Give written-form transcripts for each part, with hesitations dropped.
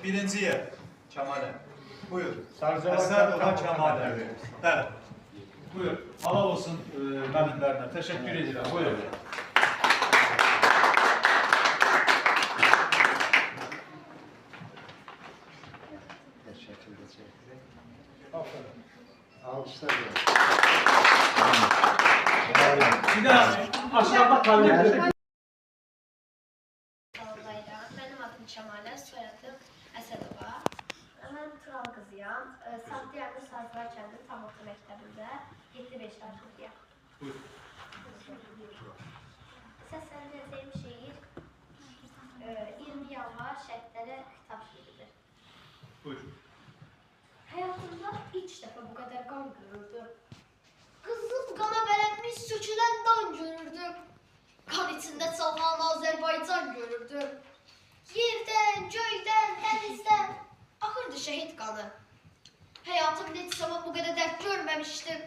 birinci yer. Kemal'e. Buyur. Əsər Ola Kemal'e. Bəli. Buyur. Halal olsun müəllimlərinə. Təşəkkür edirəm. Buyurun. Alkışlar ya. Bir de aşağıda kalıyor. Benim adım Kemal'e, soyadım Əsədova. Ben Tural kızıyam. Saddiyarlı Sazlar Kəndi Tam Orta Məktəbində 7-5 yaşındayım. Buyur. Səsləndirəcəyim şeir 20 yanvar şəhidlərə xitab şeiridir. Buyur. Hayatımda ilk defa bu kadar kan görürdüm. Kızıl kana belenmiş sökülen dan görürdüm. Kan içinde çalan Azerbaycan görürdüm. Yerden, göyden, denizden akırdı şehit kanı. Hayatımda hiç zaman bu kadar dert görmemiştim.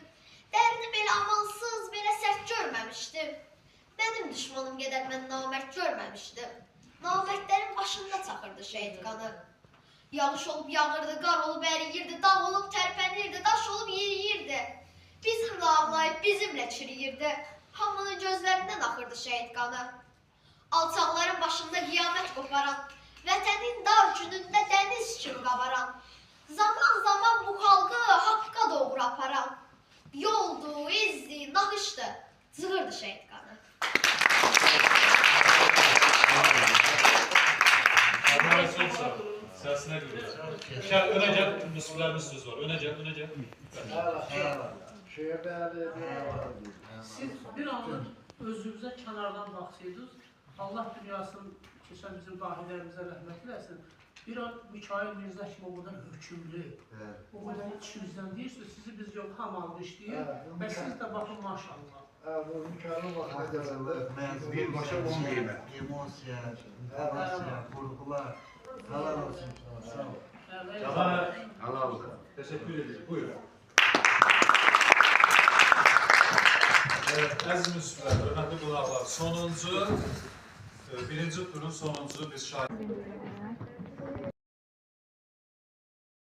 Derdi böyle amansız, böyle sert görmemiştim. Benim düşmanım kadar ben namert görmemiştim. Namertlerin başında çakırdı şehit kanı. Yağış olup yağırdı, qar olub əriyirdi, dağ olub tərpənirdi, daş olub yeriyirdi. Bizimlə ağlayıb, bizimlə çürüyirdi. Hamının gözlərindən axırdı şəhid qanı. Alçaqların başında qiyamət qoparan, vətənin dar günündə dəniz kimi qabaran, zaman zaman bu xalqı haqqa doğru aparan, yoldu, izdi, naxışdı, zığırdı şəhid qanı. Sesine göre. Öne gel, müsürlerimiz söz var. Öne gel, öne gel. Siz bir anlık özünüze kenardan baksaydınız, Allah dünyasını keçən bizim dahilərimizə rəhmət eləsin. Bir an Mikail Mirzə kimi o qədər hökümlü, o qədər içinizdən deyirsiniz, sizi biz yox hamalda işləyir və siz də baxın maşallah. Bu Mikail'in vaxtına gələndə Birbaşa 10 qeymə. Emosiya, havasiya, qorxular, halal olsun. Sağ ol. Kemal'e Halal olsun. teşekkür ederim. Buyurun. Evet, əziz müsürlər, hörmətli qonaqlar, sonuncu, birinci turun sonuncu biz şahit.